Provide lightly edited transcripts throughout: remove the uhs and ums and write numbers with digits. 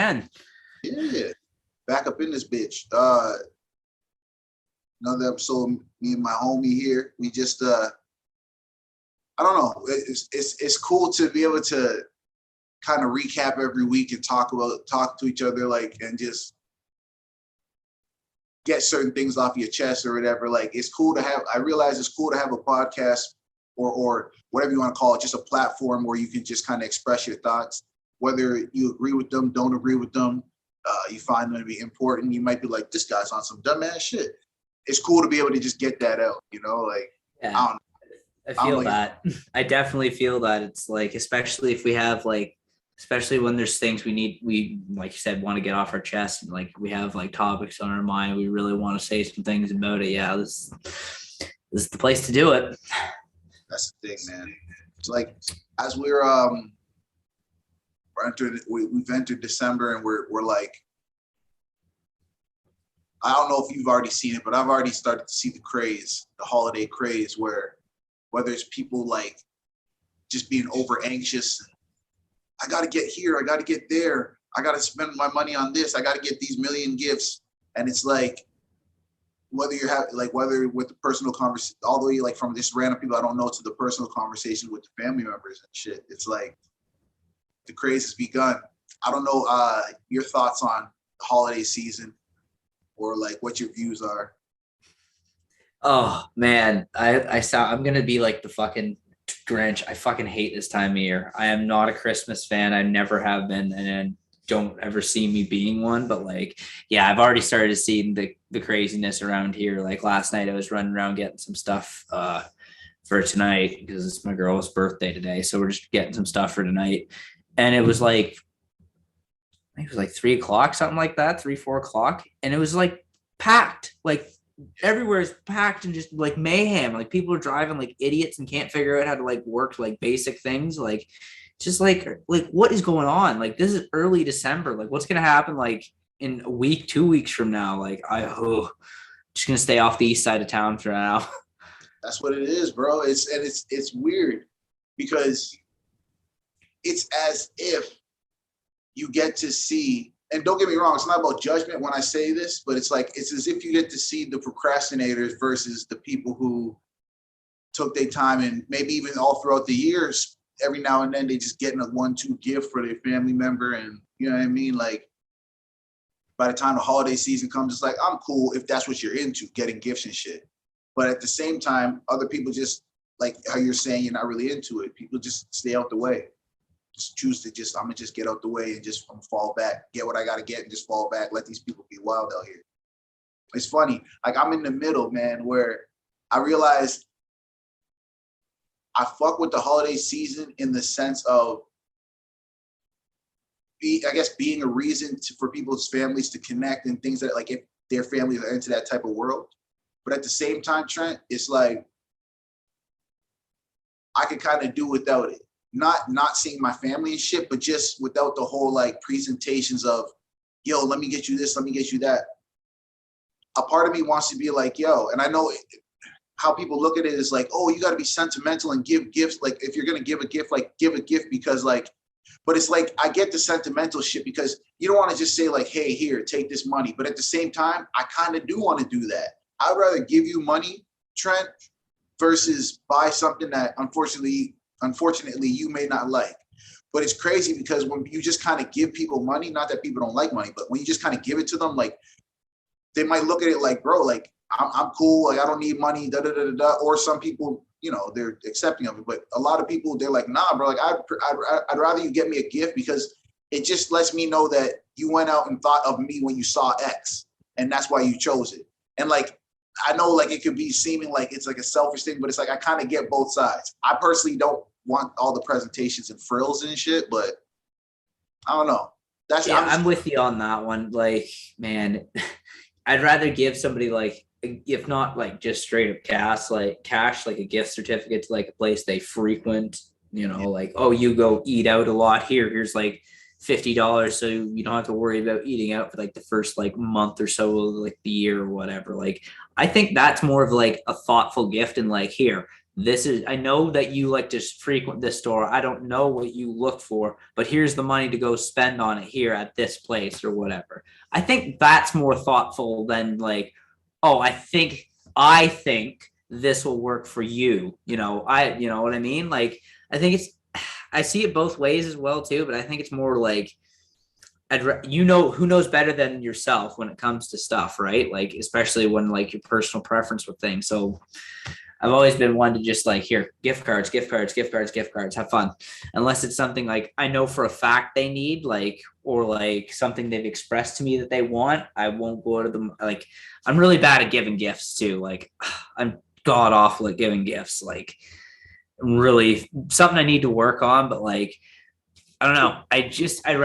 again. Yeah, back up in this bitch. Another episode. Me and my homie here. We just I don't know. It's cool to be able to kind of recap every week and talk to each other, like, and just get certain things off your chest or whatever. Like, it's cool to have. I realize it's cool to have a podcast or whatever you want to call it, just a platform where you can just kind of express your thoughts, whether you agree with them, don't agree with them. You find them to be important. You might be like, this guy's on some dumbass shit. It's cool to be able to just get that out, you know, like, Yeah, I don't know. I feel that. I definitely feel that. It's like, especially if we have like, especially when there's things we, like you said, want to get off our chest, and like we have like topics on our mind. We really want to say some things about it. Yeah, this is the place to do it. That's the thing, man. It's like, as we've entered December, and we're like, I don't know if you've already seen it, but I've already started to see the holiday craze, where whether it's people like just being over anxious, I got to get here, I got to get there, I got to spend my money on this, I got to get these million gifts. And it's like, whether with the personal conversation, all the way like from just random people I don't know to the personal conversation with the family members and shit, it's like the craze has begun. I don't know your thoughts on the holiday season, or like what your views are. Oh man, I'm gonna be like the fucking Grinch. I fucking hate this time of year. I am not a Christmas fan. I never have been, and don't ever see me being one. But like, yeah, I've already started to see the craziness around here. Like last night, I was running around getting some stuff for tonight because it's my girl's birthday today. So we're just getting some stuff for tonight, and it was like, I think it was like 3 o'clock, something like that, 4 o'clock, and it was like packed, like. Everywhere is packed and just like mayhem. Like people are driving like idiots and can't figure out how to like work like basic things. Like just like what is going on? Like this is early December. Like what's gonna happen like in a week, 2 weeks from now? Like just gonna stay off the east side of town for now. That's what it is, bro. It's weird because it's as if you get to see. And don't get me wrong, it's not about judgment when I say this, but it's like, it's as if you get to see the procrastinators versus the people who took their time, and maybe even all throughout the years, every now and then they just getting a 1-2 gift for their family member. And you know what I mean? Like by the time the holiday season comes, it's like, I'm cool if that's what you're into, getting gifts and shit. But at the same time, other people just, like how you're saying, you're not really into it. People just stay out the way. Just choose to I'm gonna just get out the way and just fall back, get what I gotta get and just fall back. Let these people be wild out here. It's funny, like I'm in the middle, man, where I realize I fuck with the holiday season in the sense of being a reason for people's families to connect and things that, like, if their families are into that type of world. But at the same time, Trent, it's like I could kind of do without it. Not seeing my family and shit, but just without the whole like presentations of, yo, let me get you this, let me get you that. A part of me wants to be like, yo, and I know how people look at it is like, oh, you got to be sentimental and give gifts. Like if you're going to give a gift, like give a gift because like, but it's like, I get the sentimental shit because you don't want to just say like, hey, here, take this money. But at the same time, I kind of do want to do that. I'd rather give you money, Trent, versus buy something that unfortunately you may not like. But it's crazy because when you just kind of give people money, not that people don't like money, but when you just kind of give it to them, like they might look at it like, bro, like I'm cool, like I don't need money, da da da da da. Or some people, you know, they're accepting of it, but a lot of people, they're like, nah, bro, like I'd rather you get me a gift because it just lets me know that you went out and thought of me when you saw X, and that's why you chose it. And like, I know like it could be seeming like it's like a selfish thing, but it's like I kind of get both sides. I personally don't want all the presentations and frills and shit, but I don't know. I'm with you on that one. Like, man, I'd rather give somebody like, if not like just straight up cash, like a gift certificate to like a place they frequent, you know, like, oh, you go eat out a lot here. Here's like $50 so you don't have to worry about eating out for like the first like month or so of like the year or whatever. Like I think that's more of like a thoughtful gift, and like, here, I know that you like to frequent this store. I don't know what you look for, but here's the money to go spend on it here at this place or whatever. I think that's more thoughtful than like, oh, I think this will work for you. You know what I mean? Like, I think I see it both ways as well too, but I think it's more like, who knows better than yourself when it comes to stuff, right? Like, especially when like your personal preference with things. So I've always been one to just like, here, gift cards, gift cards, gift cards, gift cards, have fun. Unless it's something like I know for a fact they need, like, or like something they've expressed to me that they want, I won't go to them. Like, I'm really bad at giving gifts too. Like, I'm god awful at giving gifts. Like, really something I need to work on, but like, I don't know. I'd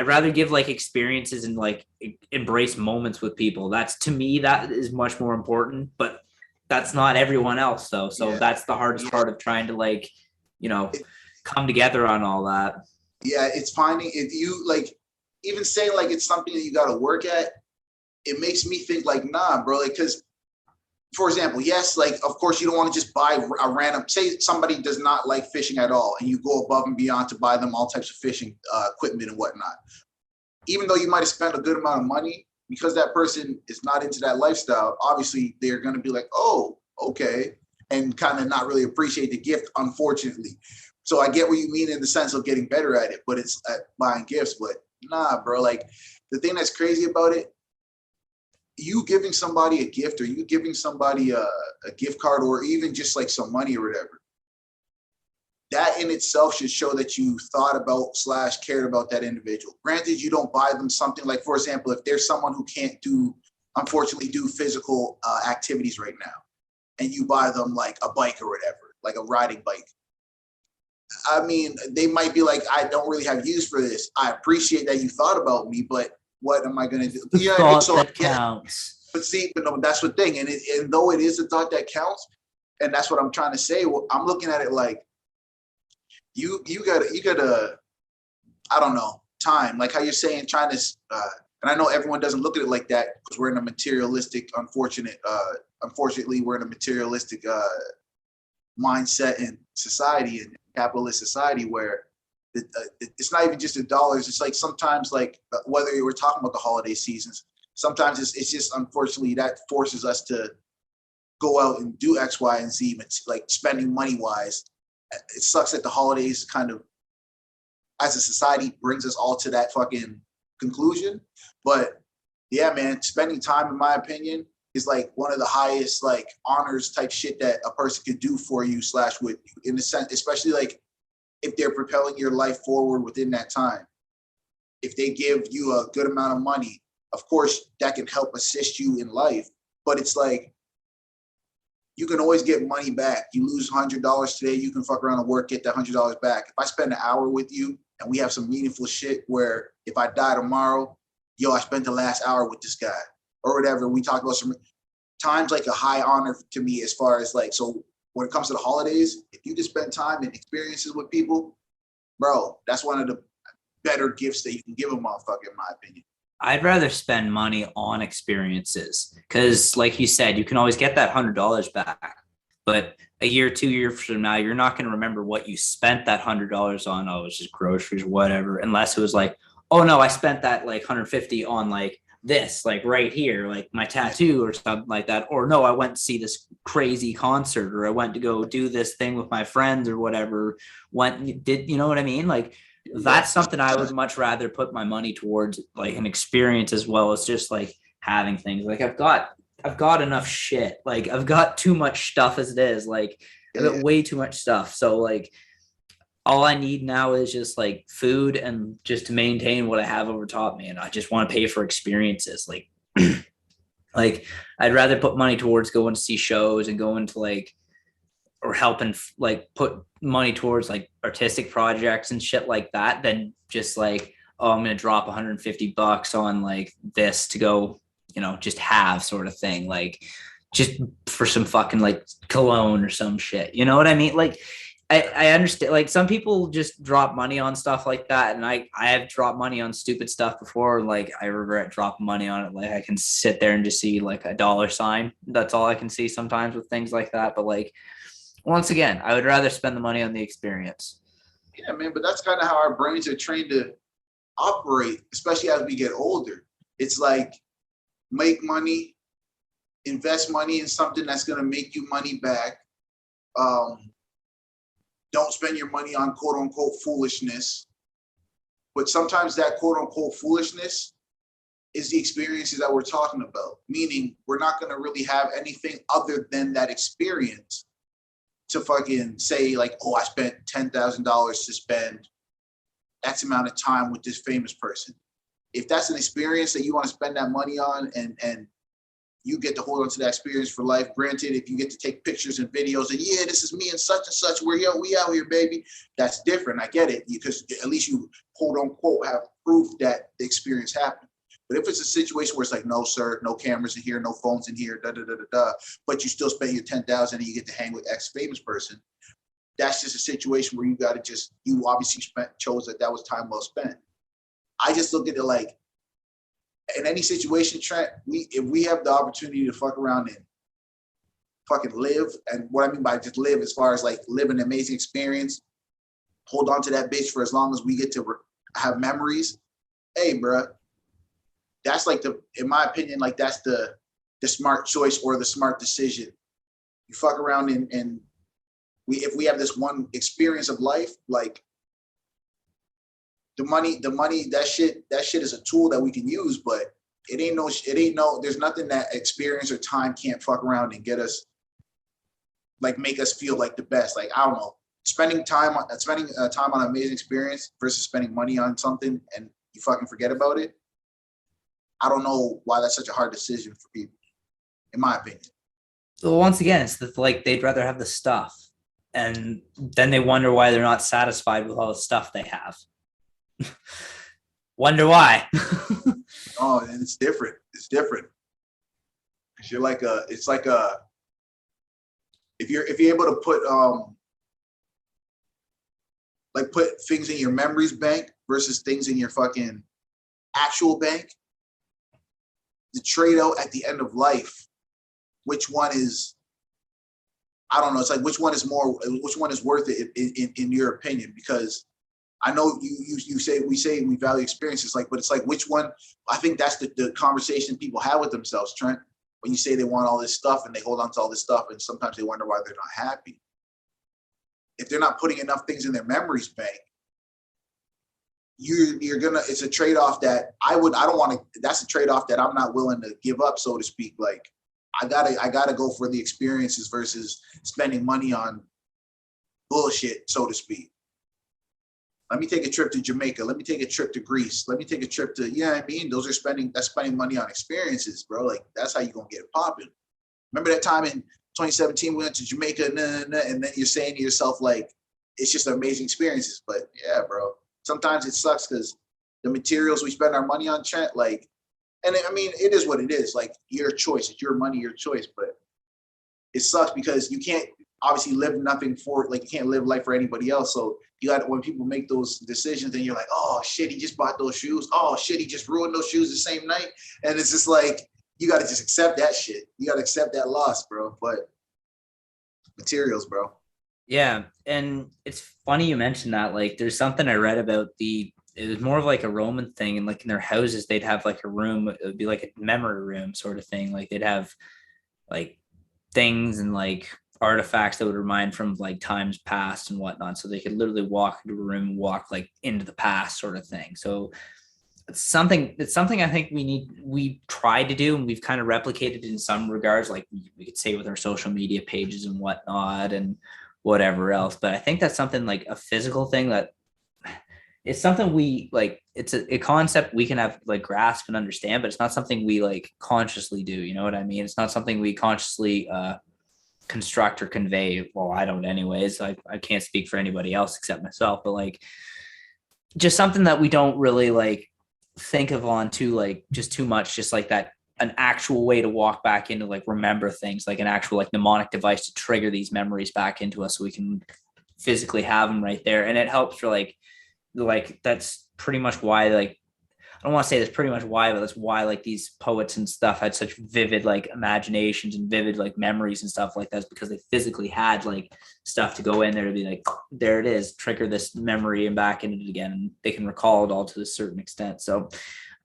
rather give like experiences and like embrace moments with people. That's, to me, that is much more important, but that's not everyone else though. So Yeah, that's the hardest yeah. part of trying to like, you know, It, come together on all that. yeah, it's finding if you like even saying like it's something that you got to work at. It makes me think like, nah, bro, like because for example, yes, like of course you don't want to just buy a random. Say somebody does not like fishing at all, and you go above and beyond to buy them all types of fishing equipment and whatnot. Even though you might have spent a good amount of money, because that person is not into that lifestyle, obviously they're going to be like, oh, okay, and kind of not really appreciate the gift, unfortunately. So I get what you mean in the sense of getting better at it, but it's at buying gifts. But nah, bro, like the thing that's crazy about it, you giving somebody a gift or you giving somebody a gift card or even just like some money or whatever, that in itself should show that you thought about slash cared about that individual. Granted, you don't buy them something like, for example, if there's someone who can't do, unfortunately, do physical activities right now, and you buy them like a bike or whatever, like a riding bike. I mean, they might be like, I don't really have use for this. I appreciate that you thought about me, but what am I going to do? The You know what I mean? thought So that yeah, counts. but see, but no, that's the thing. And though it is a thought that counts, and that's what I'm trying to say, well, I'm looking at it like you gotta I don't know time like how you're saying trying to and I know everyone doesn't look at it like that because we're in a materialistic unfortunately we're in a materialistic mindset and society and capitalist society where it's not even just the dollars. It's like sometimes like whether you were talking about the holiday seasons, sometimes it's just unfortunately that forces us to go out and do X, Y, and Z, like spending money wise. It sucks that the holidays kind of, as a society, brings us all to that fucking conclusion. But yeah, man, spending time, in my opinion, is like one of the highest like honors type shit that a person could do for you slash with you in the sense, especially like if they're propelling your life forward within that time. If they give you a good amount of money, of course, that can help assist you in life. But it's like you can always get money back. You lose $100 today, you can fuck around and work, get that $100 back. If I spend an hour with you and we have some meaningful shit where if I die tomorrow, yo, I spent the last hour with this guy or whatever. We talk about some times like a high honor to me as far as like, so when it comes to the holidays, if you can spend time and experiences with people, bro, that's one of the better gifts that you can give a motherfucker, in my opinion. I'd rather spend money on experiences because, like you said, you can always get that $100 back. But a year, 2 years from now, you're not going to remember what you spent that $100 on. Oh, it was just groceries, whatever. Unless it was like, oh no, I spent that like 150 on like this, like right here, like my tattoo or something like that. Or no, I went to see this crazy concert, or I went to go do this thing with my friends or whatever. You know what I mean? Like, Yeah. that's something I would much rather put my money towards, like an experience as well as just like having things. Like, I've got enough shit. Like, I've got too much stuff as it is. Like, I've got Yeah. way too much stuff. So like, all I need now is just like food and just to maintain what I have over top me. And I just want to pay for experiences. Like I'd rather put money towards going to see shows and going to like, or helping like put money towards like artistic projects and shit like that than just like, oh, I'm gonna drop $150 on like this to go, just have sort of thing, like just for some fucking like cologne or some shit. You know what I mean? Like, I understand, like some people just drop money on stuff like that, and I have dropped money on stupid stuff before. Like, I regret dropping money on it. Like, I can sit there and just see like a dollar sign. That's all I can see sometimes with things like that. But like, Once again, I would rather spend the money on the experience. Yeah, man, but that's kind of how our brains are trained to operate, especially as we get older. It's like make money, invest money in something that's going to make you money back. Um, don't spend your money on quote unquote foolishness. But sometimes that quote unquote foolishness is the experiences that we're talking about, meaning we're not going to really have anything other than that experience to fucking say, like, oh, I spent $10,000 to spend X amount of time with this famous person. If that's an experience that you want to spend that money on and you get to hold on to that experience for life. Granted, if you get to take pictures and videos and yeah, this is me and such, we're here, we out here, baby. That's different. I get it because at least you quote unquote have proof that the experience happened. But if it's a situation where it's like, no, sir, no cameras in here, no phones in here, but you still spend your 10,000 and you get to hang with X famous person, that's just a situation where you got to just, you obviously chose that was time well spent. I just look at it like, in any situation, Trent, if we have the opportunity to fuck around and fucking live, and what I mean by just live, as far as like live an amazing experience, hold on to that bitch for as long as we get to have memories. Hey, bro, that's like in my opinion, like that's the smart choice or the smart decision. You fuck around and if we have this one experience of life, like the money, that shit is a tool that we can use, but there's nothing that experience or time can't fuck around and get us, like make us feel like the best. Like, I don't know, spending time on an amazing experience versus spending money on something and you fucking forget about it. I don't know why that's such a hard decision for people, in my opinion. So once again, it's like they'd rather have the stuff, and then they wonder why they're not satisfied with all the stuff they have. Wonder why. Oh, and it's different. It's different. Cause you're like if you're able to put things in your memories bank versus things in your fucking actual bank, the trade-out at the end of life, which one is, I don't know, it's like which one is worth it in your opinion? Because I know you say we value experiences, like, but it's like which one? I think that's the conversation people have with themselves, Trent. When you say they want all this stuff and they hold on to all this stuff, and sometimes they wonder why they're not happy. If they're not putting enough things in their memories bank, you're gonna. It's a trade off that I don't want to. That's a trade off that I'm not willing to give up, so to speak. Like I gotta go for the experiences versus spending money on bullshit, so to speak. Let me take a trip to Jamaica. Let me take a trip to Greece. Let me take a trip to, you know what I mean? That's spending money on experiences, bro. Like, that's how you're going to get it popping. Remember that time in 2017, we went to Jamaica, and then you're saying to yourself, like, it's just amazing experiences. But yeah, bro, sometimes it sucks because the materials we spend our money on, Trent, like, and I mean, it is what it is. Like, your choice. It's your money, your choice. But it sucks because you can't obviously live nothing for, like, you can't live life for anybody else. So you got, when people make those decisions, then you're like, oh shit, he just bought those shoes. Oh shit, he just ruined those shoes the same night. And it's just like, you got to just accept that shit. You got to accept that loss, bro. But materials, bro. Yeah, and it's funny you mentioned that. Like, there's something I read about it was more of like a Roman thing, and like in their houses, they'd have like a room. It would be like a memory room sort of thing. Like they'd have like things and like artifacts that would remind from like times past and whatnot. So they could literally walk into a room and walk like into the past sort of thing. So it's something I think we tried to do, and we've kind of replicated in some regards, like we could say with our social media pages and whatnot and whatever else. But I think that's something like a physical thing that it's something we like, it's a concept we can have like grasp and understand, but it's not something we like consciously do. You know what I mean? It's not something we consciously construct or convey. Well, I don't anyways. I can't speak for anybody else except myself, but like just something that we don't really like think of on too, like just too much, just like that, an actual way to walk back into like remember things, like an actual like mnemonic device to trigger these memories back into us so we can physically have them right there. And it helps for like that's pretty much why, like, don't want to say that's pretty much why, but that's why like these poets and stuff had such vivid like imaginations and vivid like memories and stuff like that, because they physically had like stuff to go in there to be like, there it is, trigger this memory and back into it again. And they can recall it all to a certain extent. So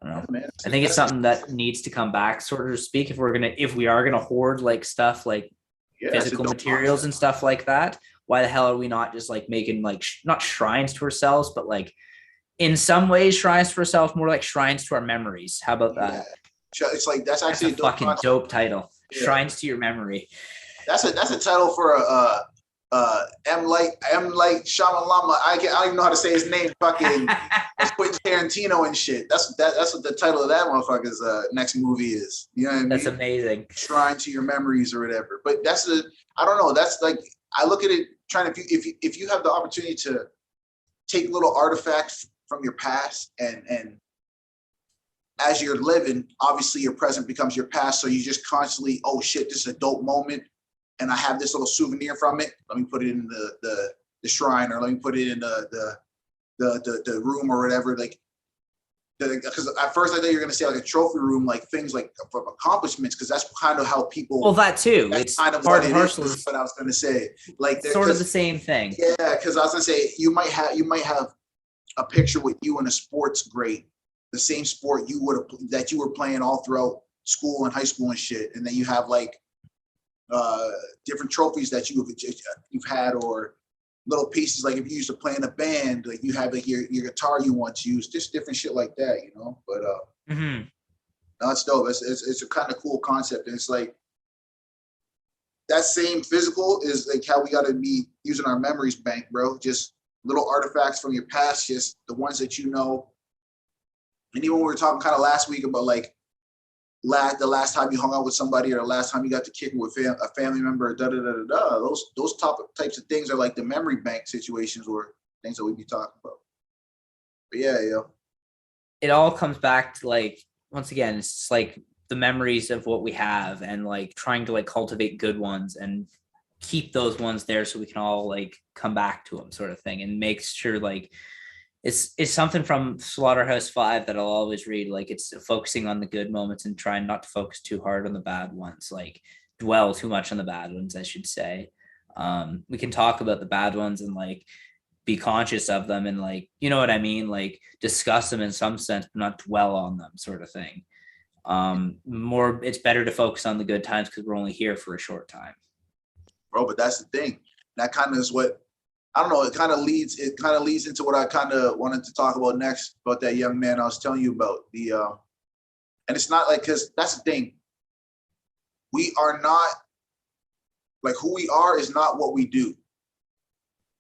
I don't know. Man, I think it's something that needs to come back, sort of speak, if we are gonna hoard like stuff like physical materials and stuff like that. Why the hell are we not just like making like not shrines to ourselves, but like in some ways shrines to ourselves, more like shrines to our memories? How about that? It's like that's actually a fucking dope title. Yeah. Shrines to your memory. That's a title for a M Light Shamalama. I don't even know how to say his name. Fucking Quentin Tarantino and shit. That's what the title of that motherfucker's next movie is. You know what I mean? That's amazing. Shrine to your memories or whatever. But I don't know. That's like, I look at it trying to, if you have the opportunity to take little artifacts from your past and as you're living, obviously your present becomes your past. So you just constantly, oh shit, this is a dope moment, and I have this little souvenir from it. Let me put it in the shrine, or let me put it in the room or whatever. Like, because at first I thought you were gonna say like a trophy room, like things like from accomplishments, because that's kind of how people. Well, that too. It's kind of part what and parcel. Is what I was gonna say. Like sort of the same thing. Yeah, because I was gonna say you might have a picture with you in a sports great, the same sport you were playing all throughout school and high school and shit, and then you have like different trophies that you've had, or little pieces, like if you used to play in a band, like you have like your guitar you once used, just different shit like that, you know. But no, it's dope. It's a kind of cool concept, and it's like that same physical is like how we got to be using our memories bank, bro. Just little artifacts from your past, just the ones that you know. And even when we were talking kind of last week about like the last time you hung out with somebody, or the last time you got to kick it with a family member, those types of things are like the memory bank situations, or things that we be talking about. But yeah, it all comes back to like, once again, it's just like the memories of what we have, and like trying to like cultivate good ones and keep those ones there so we can all like come back to them, sort of thing, and make sure like it's something from Slaughterhouse-Five that I'll always read. Like, it's focusing on the good moments and trying not to focus too hard on the bad ones, like dwell too much on the bad ones, I should say. We can talk about the bad ones and like be conscious of them, and like, you know what I mean, like discuss them in some sense, but not dwell on them, sort of thing. It's better to focus on the good times, because we're only here for a short time, bro. But that's the thing. That kind of is what, I don't know. It kind of leads into what I kind of wanted to talk about next, about that young man I was telling you about. And it's not like, because that's the thing. We are not like, who we are is not what we do.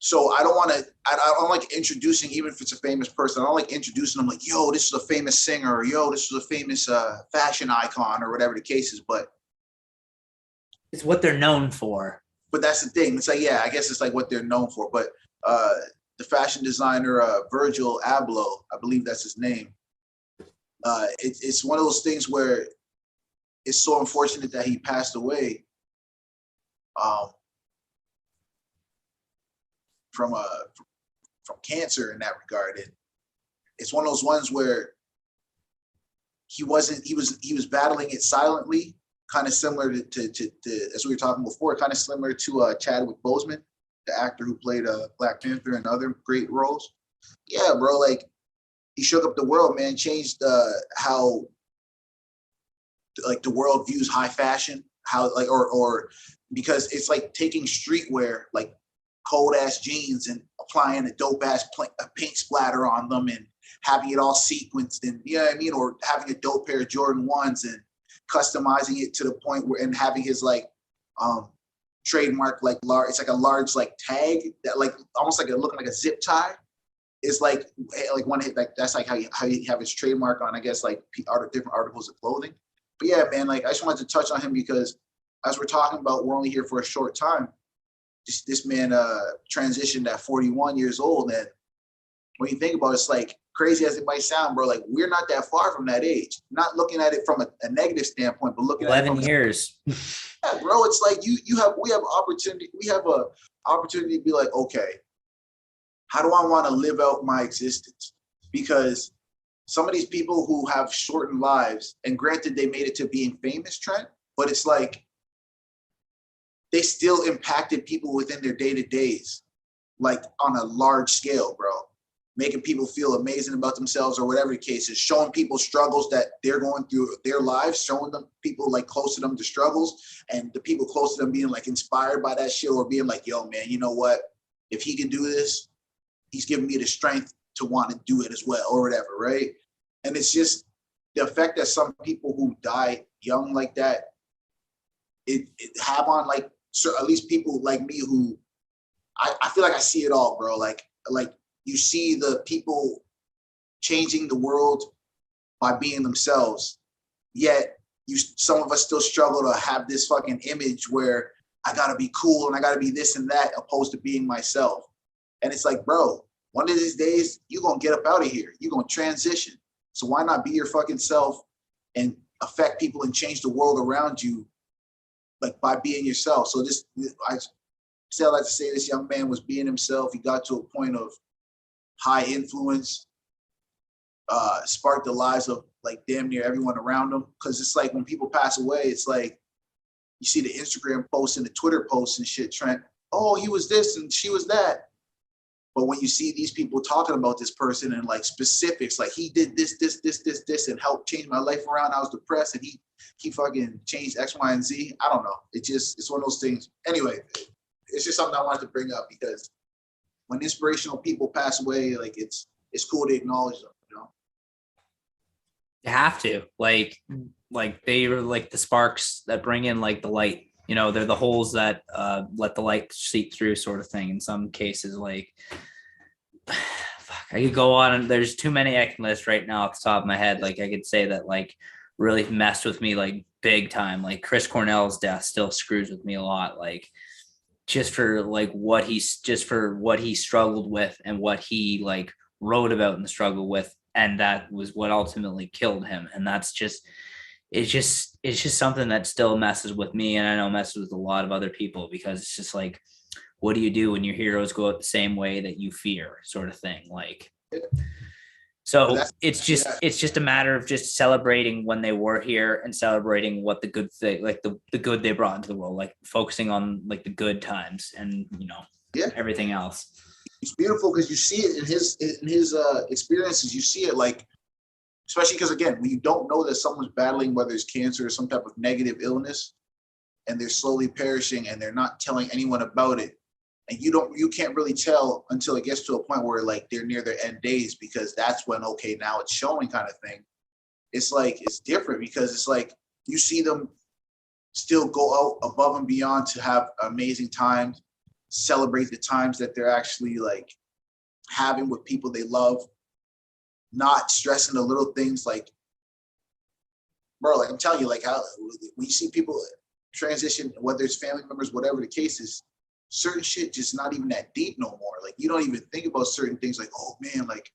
So I don't like introducing, even if it's a famous person, I don't like introducing them like, yo, this is a famous singer, or yo, this is a famous fashion icon, or whatever the case is. But it's what they're known for. But that's the thing. It's like, yeah, I guess it's like what they're known for. But the fashion designer, Virgil Abloh, I believe that's his name. It's one of those things where it's so unfortunate that he passed away from cancer in that regard. And it's one of those ones where he was battling it silently, kind of similar to as we were talking before, kind of similar to Chadwick Boseman, the actor who played Black Panther and other great roles. Yeah, bro, like he shook up the world, man, changed how like the world views high fashion, how like or because it's like taking streetwear, like cold ass jeans, and applying a dope ass paint splatter on them and having it all sequenced, and you know what I mean, or having a dope pair of Jordan 1s and customizing it to the point where, and having his like trademark like large, it's like a large like tag that like almost like looking like a zip tie. It's like one hit, like that's like how you have his trademark on, I guess, like different articles of clothing. But yeah, man, like I just wanted to touch on him because as we're talking about, we're only here for a short time. This man transitioned at 41 years old, and when you think about it, it's like, crazy as it might sound, bro, like we're not that far from that age. Not looking at it from a negative standpoint, but looking 11 at it from years. Yeah, bro, it's like we have a opportunity to be like, okay, how do I want to live out my existence? Because some of these people who have shortened lives, and granted they made it to being famous, Trent, but it's like they still impacted people within their day-to-days, like on a large scale, bro. Making people feel amazing about themselves or whatever the case is, showing people struggles that they're going through their lives, showing them people like close to them the struggles, and the people close to them being like inspired by that shit, or being like, yo, man, you know what? If he can do this, he's giving me the strength to want to do it as well, or whatever, right? And it's just the effect that some people who die young like that, it have on like, so at least people like me who I feel like I see it all, bro. Like you see the people changing the world by being themselves. Yet some of us still struggle to have this fucking image where I gotta be cool and I gotta be this and that, opposed to being myself. And it's like, bro, one of these days you're gonna get up out of here. You're gonna transition. So why not be your fucking self and affect people and change the world around you, like by being yourself. So I still like to say this young man was being himself. He got to a point of high influence, sparked the lives of like damn near everyone around him. Cause it's like when people pass away, it's like you see the Instagram posts and the Twitter posts and shit, Trent. Oh, he was this and she was that. But when you see these people talking about this person and like specifics, like he did this, and helped change my life around. I was depressed and he fucking changed X, Y, and Z. I don't know. It's one of those things. Anyway, it's just something I wanted to bring up because when inspirational people pass away, like it's cool to acknowledge them, you know? You have to like they are like the sparks that bring in like the light. You know, they're the holes that let the light seep through, sort of thing. In some cases, like fuck, I could go on and there's too many I can list right now off the top of my head. Like I could say that like really messed with me like big time. Like Chris Cornell's death still screws with me a lot. Like just for what he struggled with and what he like wrote about and struggled with, and that was what ultimately killed him. And that's just it's just something that still messes with me, and I know messes with a lot of other people, because it's just like, what do you do when your heroes go out the same way that you fear, sort of thing. Like, so it's just a matter of just celebrating when they were here and celebrating what the good thing, like the good they brought into the world, like focusing on like the good times and, you know, everything else. It's beautiful because you see it in his experiences. You see it like, especially because again, when you don't know that someone's battling, whether it's cancer or some type of negative illness, and they're slowly perishing and they're not telling anyone about it, and you can't really tell until it gets to a point where like they're near their end days, because that's when, okay, now it's showing, kind of thing. It's like, it's different because it's like you see them still go out above and beyond to have amazing times, celebrate the times that they're actually like having with people they love, not stressing the little things. Like, bro, like I'm telling you, like how when you see people transition, whether it's family members, whatever the case is, certain shit just not even that deep no more. Like you don't even think about certain things like, oh man, like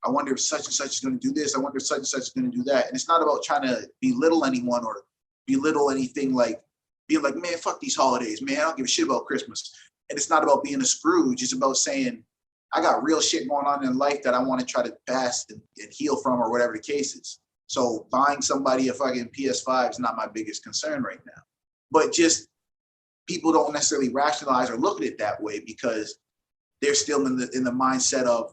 I wonder if such and such is going to do this. I wonder if such and such is going to do that. And it's not about trying to belittle anyone or belittle anything, like being like, man, fuck these holidays, man. I don't give a shit about Christmas. And it's not about being a Scrooge. It's about saying, I got real shit going on in life that I want to try to pass and heal from, or whatever the case is. So buying somebody a fucking PS5 is not my biggest concern right now. But just people don't necessarily rationalize or look at it that way because they're still in the mindset of,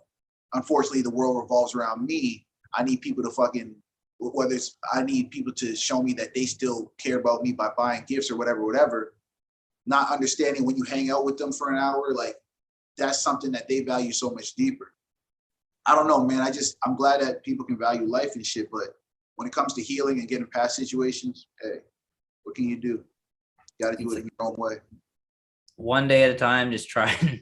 unfortunately, the world revolves around me. I need people to fucking, whether it's, I need people to show me that they still care about me by buying gifts or whatever, not understanding when you hang out with them for an hour, like that's something that they value so much deeper. I don't know, man. I'm glad that people can value life and shit, but when it comes to healing and getting past situations, hey, what can you do? You got to do it in your own way. One day at a time, just try and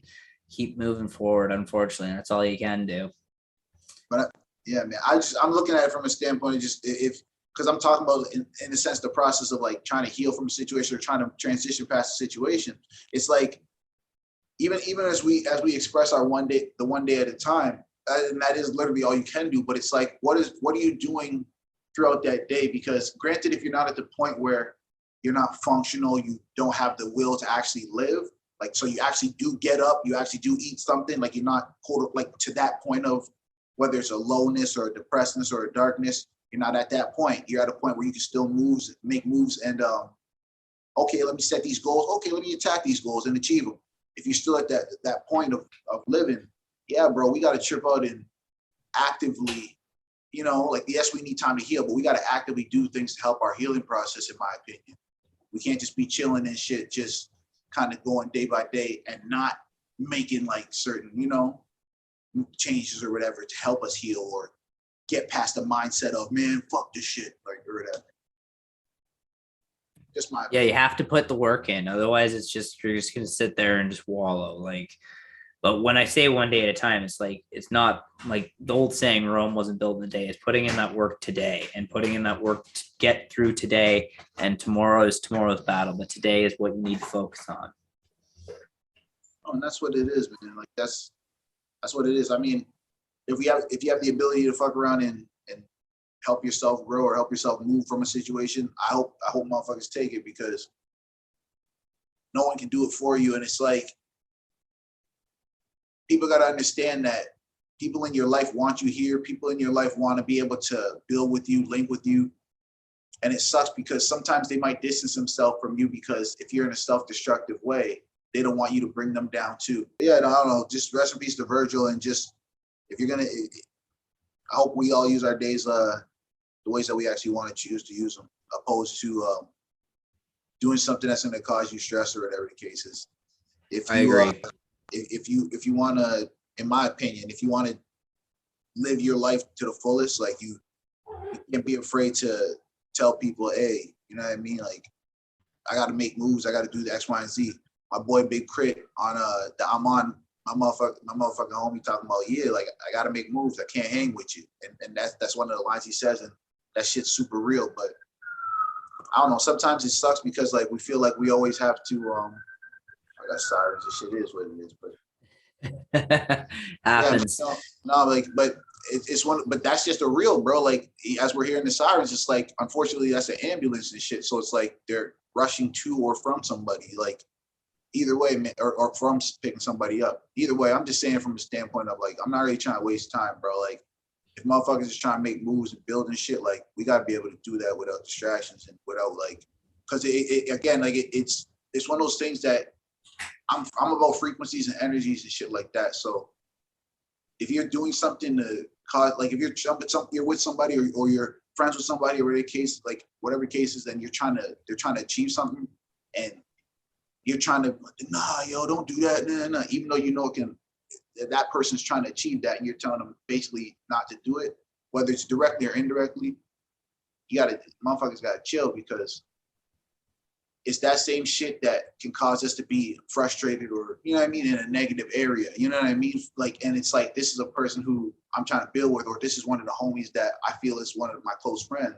keep moving forward. Unfortunately, that's all you can do. But yeah, man, I'm looking at it from a standpoint of just because I'm talking about in a sense the process of like trying to heal from a situation or trying to transition past a situation. It's like even as we express our one day at a time, and that is literally all you can do. But it's like, what are you doing throughout that day? Because granted, if you're not at the point where you're not functional, you don't have the will to actually live, like, so you actually do get up, you actually do eat something, like you're not like to that point of whether it's a lowness or a depressedness or a darkness, you're not at that point. You're at a point where you can still make moves, and okay, let me set these goals. Okay, let me attack these goals and achieve them. If you're still at that point of living, yeah, bro, we got to trip out and actively, like, yes, we need time to heal, but we got to actively do things to help our healing process, in my opinion. We can't just be chilling and shit, just kind of going day by day and not making like certain, changes or whatever to help us heal or get past the mindset of, man, fuck this shit, like, or whatever. Just my Yeah, opinion. you have to put the work in. Otherwise, you're just gonna sit there and just wallow. Like, but when I say one day at a time, it's like it's not like the old saying, Rome wasn't built in a day. It's putting in that work today and putting in that work to get through today. And tomorrow is tomorrow's battle, but today is what you need to focus on. Oh, and that's what it is, man. Like that's what it is. I mean, if you have the ability to fuck around and help yourself grow or help yourself move from a situation, I hope motherfuckers take it, because no one can do it for you. And it's like, people got to understand that people in your life want you here. People in your life want to be able to build with you, link with you. And it sucks because sometimes they might distance themselves from you because if you're in a self-destructive way, they don't want you to bring them down too. Yeah, no, I don't know. Just rest in peace to Virgil. And just, if you're going to, I hope we all use our days the ways that we actually want to choose to use them, opposed to doing something that's going to cause you stress or whatever the case is. I agree. If you want to, in my opinion, if you want to live your life to the fullest, like you can't be afraid to tell people, hey, you know what I mean? Like, I got to make moves. I got to do the X, Y, and Z. My boy Big Crit on the I'm on my motherfucking homie talking about, yeah, like, I got to make moves. I can't hang with you. And that's one of the lines he says, and that shit's super real. But I don't know. Sometimes it sucks because like we feel like we always have to. I got sirens. This shit is what it is. But Happens. yeah, no, like, but it's one. But that's just a real, bro. Like, as we're hearing the sirens, it's like, unfortunately, that's an ambulance and shit. So it's like they're rushing to or from somebody. Like, either way, or from picking somebody up. Either way, I'm just saying from a standpoint of like, I'm not really trying to waste time, bro. Like, if motherfuckers is trying to make moves and build and shit, like, we got to be able to do that without distractions and without like, because again, like, it's one of those things that I'm about frequencies and energies and shit like that. So if you're doing something to cause, like, if you're jumping something, you're with somebody or you're friends with somebody or whatever case is, then they're trying to achieve something, and you're trying to, nah, yo, don't do that, nah, even though that person's trying to achieve that, and you're telling them basically not to do it, whether it's directly or indirectly. Motherfuckers gotta chill, because it's that same shit that can cause us to be frustrated or, you know what I mean, in a negative area. You know what I mean? Like, and it's like, this is a person who I'm trying to build with, or this is one of the homies that I feel is one of my close friends.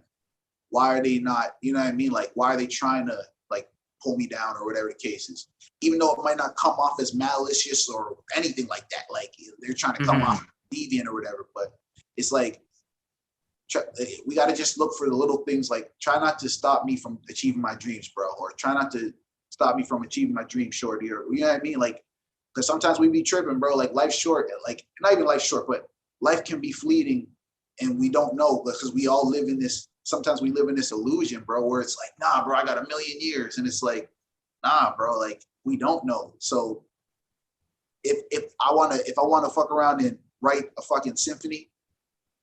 Why are they not, you know what I mean? Like, why are they trying to like pull me down or whatever the case is? Even though it might not come off as malicious or anything like that. Like, they're trying to come off deviant or whatever, but it's like, we got to just look for the little things, like, try not to stop me from achieving my dreams, bro, or try not to stop me from achieving my dreams, shorty, or, you know what I mean? Like, because sometimes we be tripping, bro. Like, life's short. Like, not even life short, but life can be fleeting, and we don't know, because we all live in this. Sometimes we live in this illusion, bro, where it's like, nah, bro, I got 1,000,000 years, and it's like, nah, bro, like, we don't know. So if I wanna fuck around and write a fucking symphony,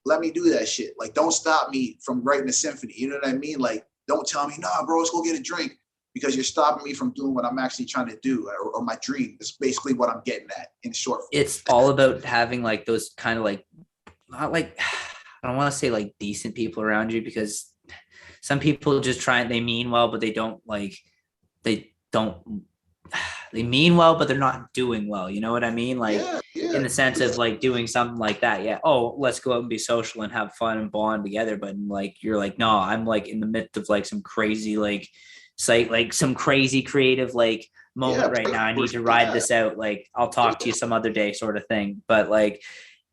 let me do that shit. Like, don't stop me from writing a symphony. You know what I mean? Like, don't tell me, nah, bro, let's go get a drink, because you're stopping me from doing what I'm actually trying to do, or my dream. It's basically what I'm getting at in short. It's all about having like those kind of like, not like, I don't want to say like decent people around you, because some people just try and they mean well, but they don't they mean well, but they're not doing well. You know what I mean? Like, in the sense of like doing something like that. Yeah. Oh, let's go out and be social and have fun and bond together. But like, you're like, no, I'm like in the midst of like some crazy, like some crazy creative, like moment right now. I need to ride this out. Like, I'll talk to you some other day, sort of thing. But like,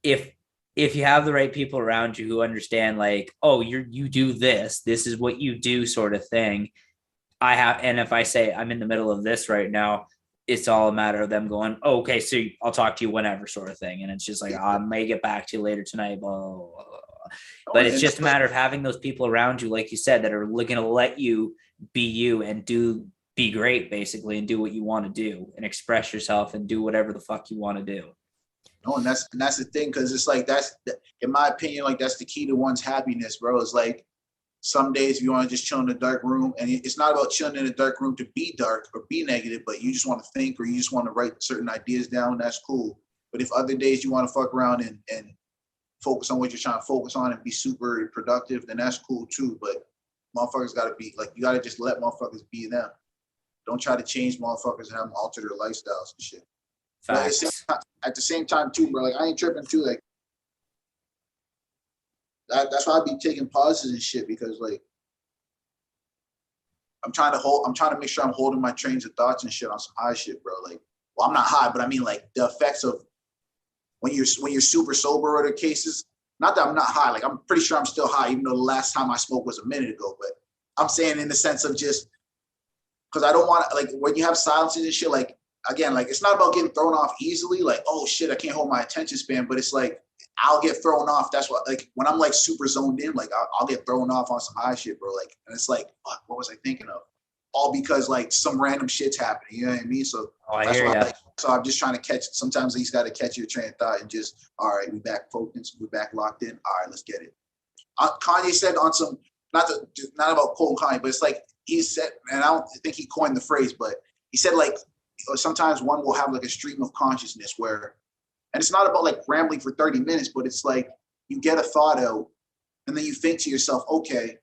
if you have the right people around you who understand, like, oh, you do this is what you do, sort of thing. And if I say I'm in the middle of this right now, it's all a matter of them going, oh, okay, so I'll talk to you whenever, sort of thing. And it's just like, I may get back to you later tonight, blah, blah, blah, blah. But it's just a matter of having those people around you, like you said, that are looking to let you be you and be great, basically, and do what you want to do and express yourself and do whatever the fuck you want to do. No, and that's the thing, because it's like in my opinion, like that's the key to one's happiness, bro. It's like some days you want to just chill in the dark room, and it's not about chilling in the dark room to be dark or be negative, but you just want to think or you just want to write certain ideas down. That's cool. But if other days you want to fuck around and focus on what you're trying to focus on and be super productive, then that's cool too. But motherfuckers got to be like, you got to just let motherfuckers be them. Don't try to change motherfuckers and have them alter their lifestyles and shit. Facts. At the same time too, bro, like I ain't tripping too. Like that's why I be taking pauses and shit, because like I'm trying to make sure I'm holding my trains of thoughts and shit on some high shit, bro. Like, well, I'm not high, but I mean like the effects of when you're super sober or the cases. Not that I'm not high, like I'm pretty sure I'm still high, even though the last time I smoked was a minute ago. But I'm saying in the sense of just because I don't want to, like when you have silences and shit, like again, like it's not about getting thrown off easily, like, oh shit, I can't hold my attention span, but it's like I'll get thrown off. That's what, like when I'm like super zoned in, like I'll get thrown off on some high shit, bro. Like, and it's like, fuck, what was I thinking of? All because like some random shit's happening, you know what I mean? So that's why so I'm just trying to catch, sometimes you just got to catch your train of thought and just, all right, we back focused, we back locked in. All right, let's get it. Kanye said on some, not about quoting Kanye, but it's like he said, and I don't think he coined the phrase, but he said like, sometimes one will have like a stream of consciousness where, and it's not about like rambling for 30 minutes, but it's like you get a thought out and then you think to yourself, okay,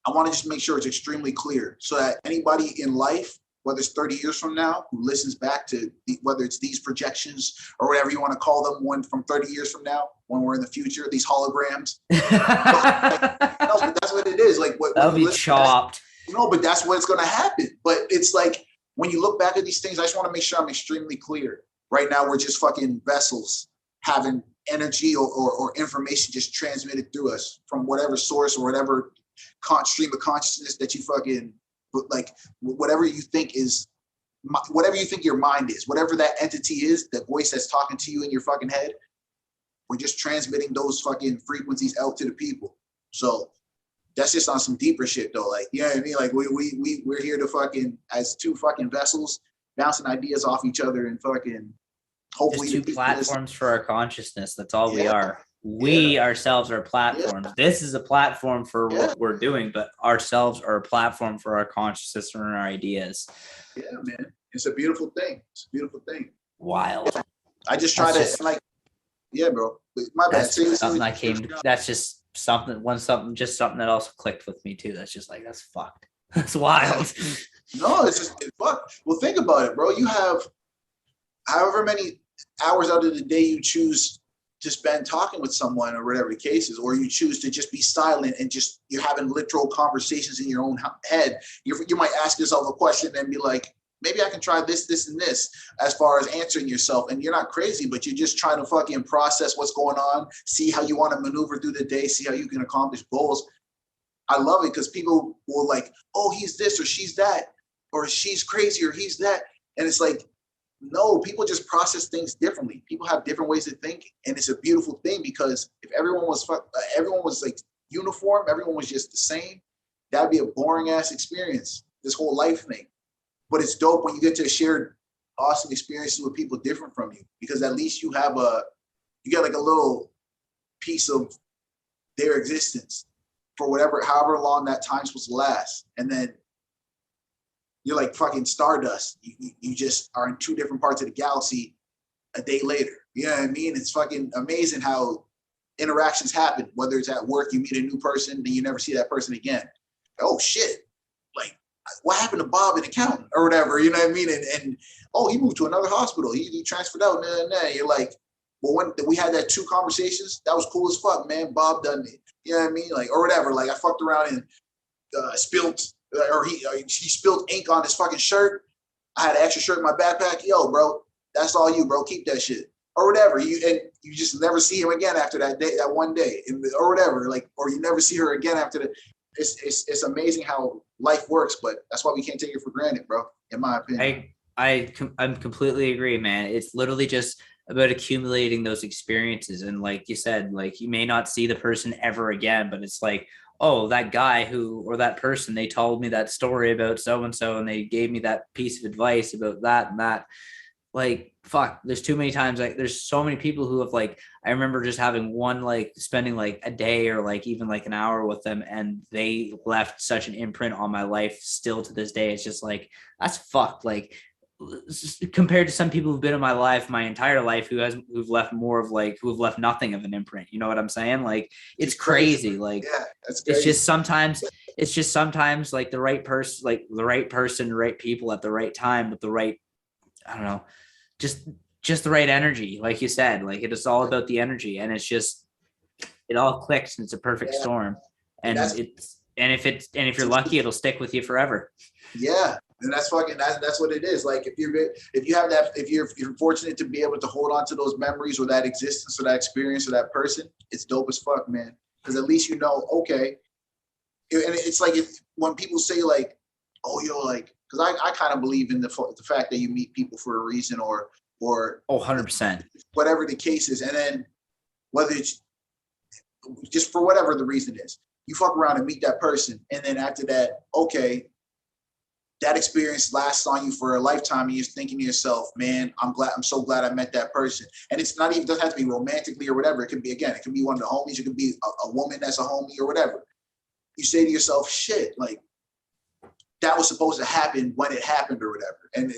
I want to just make sure it's extremely clear so that anybody in life, whether it's 30 years from now, who listens back to whether it's these projections or whatever you want to call them, one from 30 years from now, when we're in the future, these holograms. That's what it is. Like that'll be chopped. No, but that's what's going to happen. But it's like, when you look back at these things, I just want to make sure I'm extremely clear. Right now, we're just fucking vessels having energy or information just transmitted through us from whatever source or whatever stream of consciousness that you fucking, like, whatever you think is, whatever you think your mind is, whatever that entity is, that voice that's talking to you in your fucking head, we're just transmitting those fucking frequencies out to the people. So that's just on some deeper shit though. Like, you know what I mean? Like we're here to fucking, as two fucking vessels, bouncing ideas off each other and fucking hopefully just two platforms for our consciousness. That's all we are. We ourselves are platforms. This is a platform for what we're doing, but ourselves are a platform for our consciousness and our ideas. Yeah, man. It's a beautiful thing. It's a beautiful thing. Wild. I just try like, yeah, bro. My bad. That's just something that also clicked with me too. That's just like, that's fucked. That's wild. No, it's fucked. Well, think about it, bro. You have however many hours out of the day you choose to spend talking with someone or whatever the case is, or you choose to just be silent and just, you're having literal conversations in your own head. You might ask yourself a question and be like, maybe I can try this, this, and this as far as answering yourself. And you're not crazy, but you're just trying to fucking process what's going on, see how you want to maneuver through the day, see how you can accomplish goals. I love it because people will like, oh, he's this or she's that, or she's crazy or he's that. And it's like, no, people just process things differently. People have different ways of thinking. And it's a beautiful thing because if everyone was like uniform, everyone was just the same, that'd be a boring ass experience, this whole life thing. But it's dope when you get to share awesome experiences with people different from you, because at least you get like a little piece of their existence for however long that time's supposed to last. And then you're like fucking stardust. You just are in two different parts of the galaxy a day later. You know what I mean? It's fucking amazing how interactions happen, whether it's at work, you meet a new person, then you never see that person again. Oh shit. Like, what happened to Bob, an accountant or whatever, you know what I mean? And oh, he moved to another hospital. He transferred out. Nah. You're like, well, when we had that 2 conversations, that was cool as fuck, man. Bob done it. You know what I mean? Like, or whatever. Like I fucked around and spilled, or she spilled ink on his fucking shirt. I had an extra shirt in my backpack. Yo, bro, that's all you, bro. Keep that shit. Or whatever. You just never see him again after that day, that one day, or whatever. Like, or you never see her again after the. It's amazing how life works, but that's why we can't take it for granted, bro. In my opinion. I'm completely agree, man. It's literally just about accumulating those experiences. And like you said, like you may not see the person ever again, but it's like, oh, that guy who or that person, they told me that story about so and so, and they gave me that piece of advice about that and that. Like, fuck, there's too many times, like there's so many people who have like, I remember just having one, like spending like a day or like even like an hour with them, and they left such an imprint on my life still to this day. It's just like, that's fucked. Like, compared to some people who've been in my life my entire life who've left more of like, who have left nothing of an imprint, you know what I'm saying? Like, it's Just crazy. crazy. Like, Yeah, that's it's crazy. just sometimes it's just sometimes like the right person, right people at the right time with the right, I don't know, just just the right energy, like you said. Like, it is all about the energy, and it's just, it all clicks and it's a perfect Yeah, storm. and And if you're lucky, it'll stick with you forever. yeah, and that's fucking that's what it is. Like if you have that if you're fortunate to be able to hold on to those memories or that existence or that experience or that person, it's dope as fuck, man. Because at least you know, okay. And it's like if when people say like, oh yo, like because I kind of believe in the fact that you meet people for a reason or Oh, 100%. whatever the case is, and then whether it's just for whatever the reason is, you fuck around and meet that person, and then after that, okay, that experience lasts on you for a lifetime, and you're thinking to yourself, man, I'm so glad I met that person. And it's not even, doesn't have to be romantically or whatever. It could be, again, it could be one of the homies, it could be a woman that's a homie or whatever. You say to yourself, shit, like that was supposed to happen when it happened or whatever. And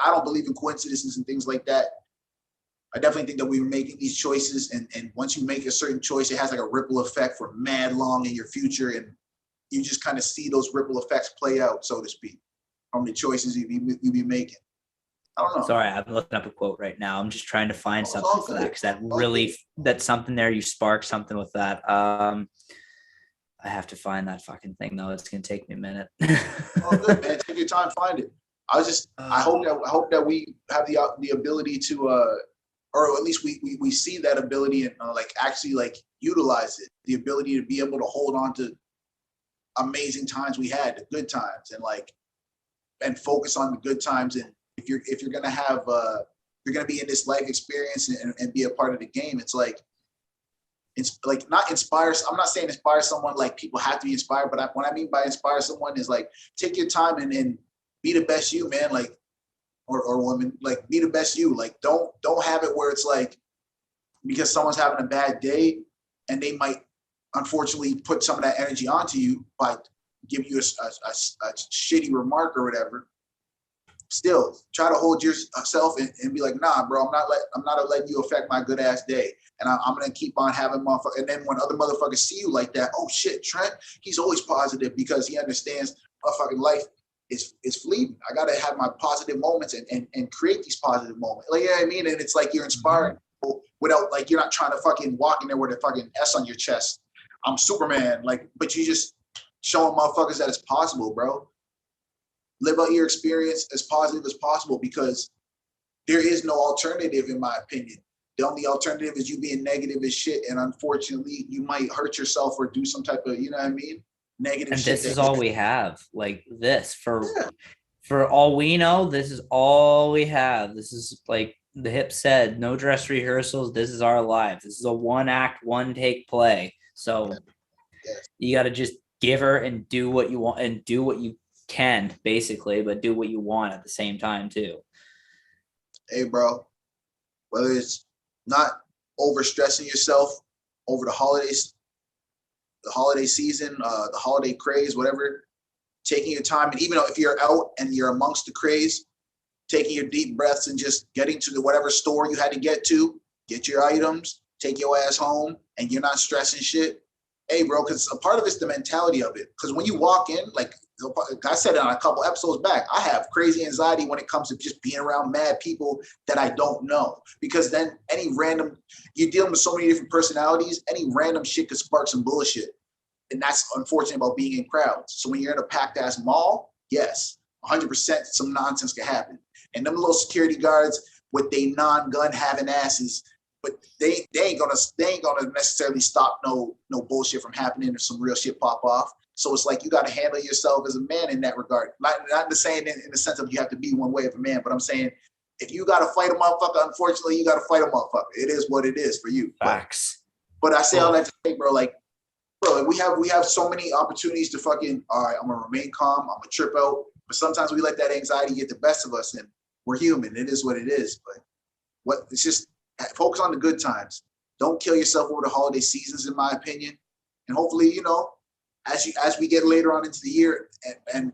I don't believe in coincidences and things like that. I definitely think that we were making these choices, and once you make a certain choice, it has like a ripple effect for mad long in your future, and you just kind of see those ripple effects play out, so to speak, from the choices you be making. I don't know. Sorry, I'm looking up a quote right now. I'm just trying to find Oh, it's something all for that, good. because that All good. really, that's something there. You sparked something with that. I have to find that fucking thing though. It's gonna take me a minute. All good, man. Take your time, find it. I hope that we have the ability to or at least we see that ability and like actually like utilize it. The ability to be able to hold on to amazing times we had, the good times, and like and focus on the good times. And if you're gonna have you're gonna be in this life experience and be a part of the game, it's like not inspire. I'm not saying inspire someone like people have to be inspired, but what I mean by inspire someone is like take your time and be the best you, man. Like or woman, like be the best you. Like don't have it where it's like because someone's having a bad day and they might unfortunately put some of that energy onto you by giving you a shitty remark or whatever. Still try to hold yourself and be like, nah, bro, I'm not letting you affect my good ass day. And I'm gonna keep on having motherfuckers. And then when other motherfuckers see you like that, oh shit, Trent, he's always positive because he understands motherfucking life is fleeting. I gotta have my positive moments and create these positive moments. Like, you know what I mean? And it's like you're inspiring people without like you're not trying to fucking walk in there with a fucking S on your chest. I'm Superman, like, but you just showing motherfuckers that it's possible, bro. Live out your experience as positive as possible because there is no alternative, in my opinion. The only alternative is you being negative as shit, and unfortunately, you might hurt yourself or do some type of, you know what I mean, negative And shit. this is all we have. Like this, Yeah, for all we know, this is all we have. This is like the hip said, no dress rehearsals. This is our life. This is a one act, one take play. So yeah. you got to just give her and do what you want and do what you can, basically, but do what you want at the same time too. Hey, bro, whether it's not overstressing yourself over the holiday season, the holiday craze, whatever, taking your time, and even if you're out and you're amongst the craze, taking your deep breaths and just getting to the whatever store you had to get your items, take your ass home, and you're not stressing shit. Hey, bro, because a part of it's the mentality of it. Because when you walk in, like I said it on a couple episodes back, I have crazy anxiety when it comes to just being around mad people that I don't know. Because then you're dealing with so many different personalities, any random shit could spark some bullshit. And that's unfortunate about being in crowds. So when you're in a packed ass mall, yes, 100% some nonsense can happen. And them little security guards with they non-gun having asses, but they ain't gonna necessarily stop no bullshit from happening if some real shit pop off. So it's like you got to handle yourself as a man in that regard. Not the saying in the sense of you have to be one way of a man, but I'm saying if you got to fight a motherfucker, unfortunately you got to fight a motherfucker. It is what it is for you. Facts. But I say all that to say, bro, like we have so many opportunities to fucking, all right, I'm gonna remain calm, I'm gonna trip out. But sometimes we let that anxiety get the best of us, and we're human. It is what it is. But it's just focus on the good times. Don't kill yourself over the holiday seasons, in my opinion. And hopefully, as we get later on into the year and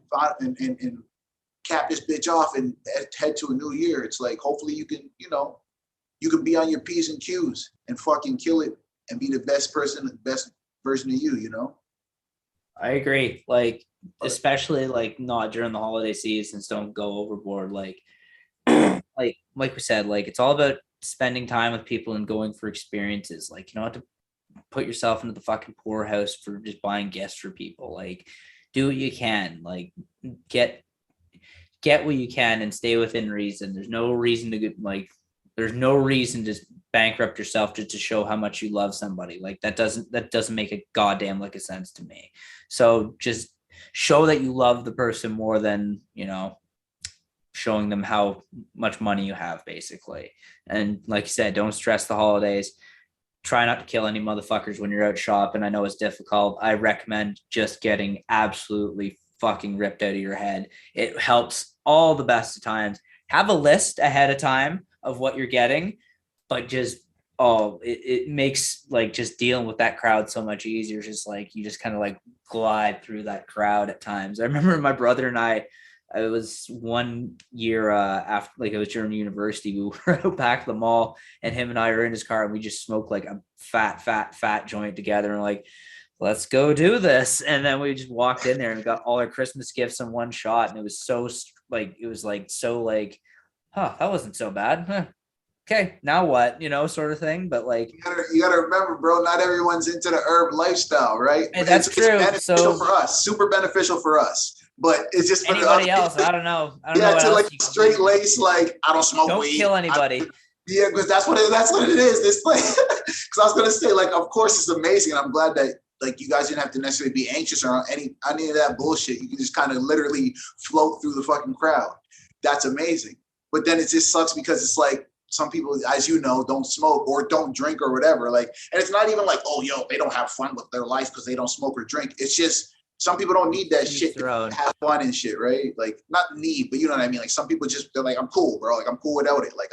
cap this bitch off and head to a new year, it's like hopefully you can be on your P's and Q's and fucking kill it and be the best person, the best version of you, I agree. Like, especially like not during the holiday seasons, don't go overboard. Like we said, like it's all about spending time with people and going for experiences. Like, you don't have to put yourself into the fucking poorhouse for just buying gifts for people. Like, do what you can. Like, get what you can and stay within reason. There's no reason to bankrupt yourself just to show how much you love somebody. Like that doesn't make a goddamn lick of sense to me. So just show that you love the person more than, showing them how much money you have, basically. And like you said, don't stress the holidays. Try not to kill any motherfuckers when you're out shopping. I know it's difficult. I recommend just getting absolutely fucking ripped out of your head. It helps all the best of times. Have a list ahead of time of what you're getting, but just it makes like just dealing with that crowd so much easier. It's just like you just kind of like glide through that crowd at times. I remember my brother and I, it was one year after, like, it was during university, we were out back at the mall and him and I were in his car and we just smoked like a fat joint together and like, let's go do this. And then we just walked in there and got all our Christmas gifts in one shot. And it was so like, that wasn't so bad. Huh. Okay, now what, sort of thing. But like, you gotta remember, bro, not everyone's into the herb lifestyle, right? And that's true. It's beneficial for us, super beneficial for us. But it's just for anybody else. I don't know. Like straight lace, like I don't smoke weed. Don't kill anybody. Yeah, because that's what it is. This like, because I was gonna say, like, of course it's amazing, and I'm glad that like you guys didn't have to necessarily be anxious or any of that bullshit. You can just kind of literally float through the fucking crowd. That's amazing. But then it just sucks because it's like some people, as you know, don't smoke or don't drink or whatever. Like, and it's not even like, they don't have fun with their life because they don't smoke or drink. It's just some people don't need that shit to have fun and shit, right? Like, not need, but you know what I mean? Like, some people they're like, I'm cool, bro. Like, I'm cool without it. Like,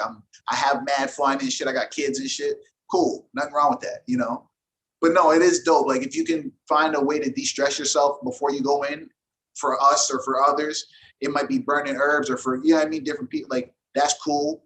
I have mad fun and shit. I got kids and shit. Cool. Nothing wrong with that, But no, it is dope. Like, if you can find a way to de-stress yourself before you go in, for us or for others, it might be burning herbs or for, different people. Like, that's cool.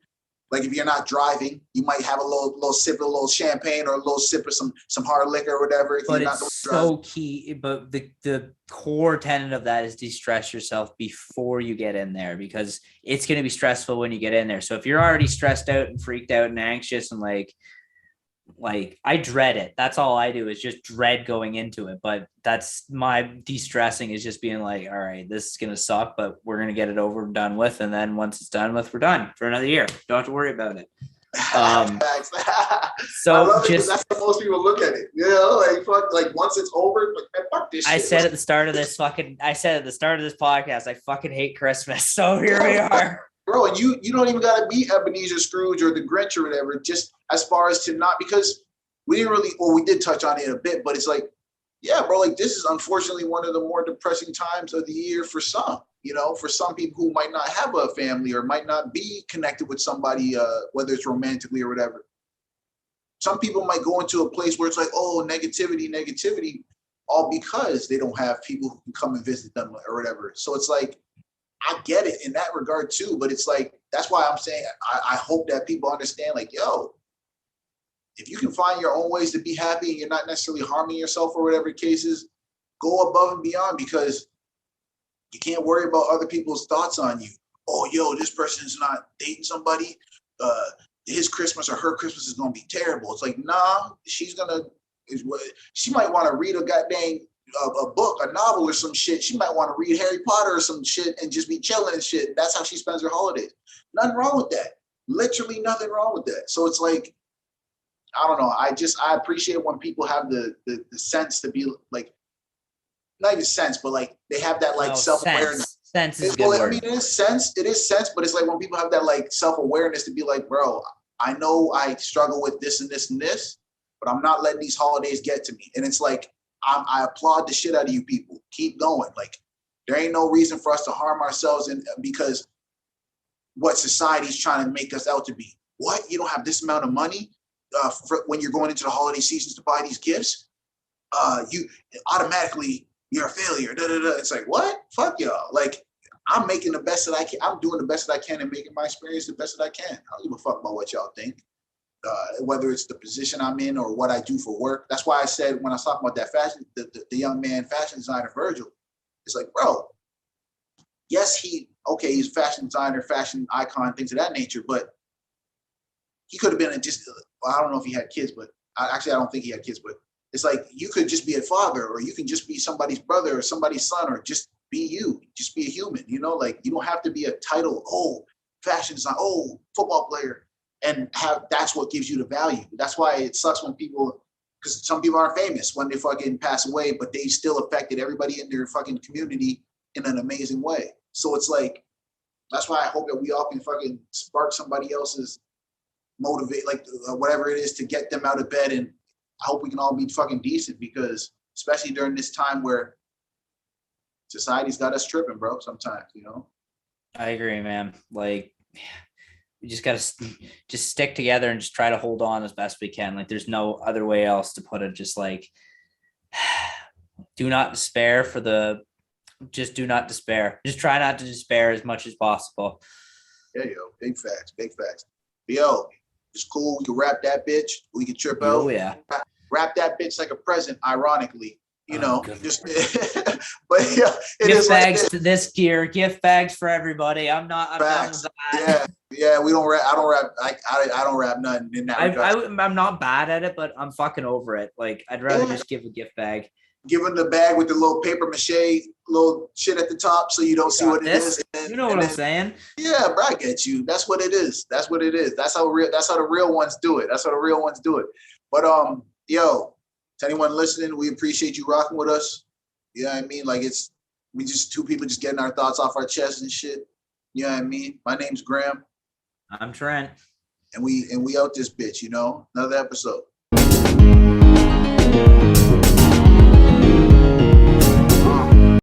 Like, if you're not driving, you might have a little sip of a little champagne or a little sip of some hard liquor or whatever. But it's so key. But the core tenet of that is de-stress yourself before you get in there, because it's going to be stressful when you get in there. So if you're already stressed out and freaked out and anxious and like I dread it. That's all I do is just dread going into it. But that's my de-stressing, is just being like, all right, this is going to suck, but we're going to get it over and done with. And then once it's done with, we're done for another year. Don't have to worry about it. So just, that's how most people look at it. Like, fuck, like once it's over, like, man, fuck this shit. I said at the start of this podcast, I fucking hate Christmas. So here we are. Bro, and you don't even gotta be Ebenezer Scrooge or the Grinch or whatever, just as far as to not, because we did touch on it a bit, but it's like, yeah, bro, like this is unfortunately one of the more depressing times of the year for some, for some people who might not have a family or might not be connected with somebody, whether it's romantically or whatever. Some people might go into a place where it's like, oh, negativity, all because they don't have people who can come and visit them or whatever. So it's like, I get it in that regard too, but it's like, that's why I'm saying, I hope that people understand, like, yo, if you can find your own ways to be happy and you're not necessarily harming yourself or whatever the case is, go above and beyond, because you can't worry about other people's thoughts on you. Oh, yo, this person's not dating somebody. His Christmas or her Christmas is going to be terrible. It's like, nah, she might want to read a goddamn a book, a novel or some shit. She might want to read Harry Potter or some shit and just be chilling and shit. That's how she spends her holidays. Nothing wrong with that. Literally nothing wrong with that. So it's like, I don't know. I appreciate when people have the sense to be like, not even sense, but like they have that like No, self-awareness. sense is a good Well, I word. mean, it is sense, but it's like when people have that like self-awareness to be like, bro, I know I struggle with this and this and this, but I'm not letting these holidays get to me. And it's like, I applaud the shit out of you people. Keep going. Like, there ain't no reason for us to harm ourselves, and because what society's trying to make us out to be. What? You don't have this amount of money when you're going into the holiday seasons to buy these gifts? You automatically, you're a failure. Da, da, da. It's like, what? Fuck y'all. Like, I'm making the best that I can. I'm doing the best that I can and making my experience the best that I can. I don't give a fuck about what y'all think. Whether it's the position I'm in or what I do for work. That's why I said when I was talking about that fashion, the young man fashion designer Virgil, it's like, bro, yes, he's a fashion designer, fashion icon, things of that nature, but he could have been I don't know if he had kids, but I don't think he had kids, but it's like, you could just be a father, or you can just be somebody's brother or somebody's son, or just be you, just be a human, like you don't have to be a title, fashion design, football player, and that's what gives you the value. That's why it sucks when people, because some people aren't famous when they fucking pass away, but they still affected everybody in their fucking community in an amazing way. So it's like, that's why I hope that we all can fucking spark somebody else's motivate, like whatever it is, to get them out of bed. And I hope we can all be fucking decent, because especially during this time where society's got us tripping, bro, sometimes, I agree, man. Like, we just gotta just stick together and just try to hold on as best we can. Like, there's no other way else to put it. Just like, do not despair just do not despair. Just try not to despair as much as possible. Yeah, big facts, big facts. Yo, it's cool. We can wrap that bitch. We can trip out. Oh yeah. Wrap that bitch like a present, ironically. Just but yeah, gift bags to this gear, gift bags for everybody. I'm done with that. Yeah, we don't rap. I don't rap. I don't rap nothing in that regard. I'm not bad at it, but I'm fucking over it. Like, I'd rather just give a gift bag. Give them the bag with the little paper mache, little shit at the top, so you don't see what it is. You know what I'm saying? Yeah, bro, I get you. That's what it is. That's what it is. That's how the real ones do it. That's how the real ones do it. But yo, to anyone listening, we appreciate you rocking with us. You know what I mean? Like, we just two people just getting our thoughts off our chests and shit. You know what I mean? My name's Graham. I'm Trent. And we out this bitch, another episode.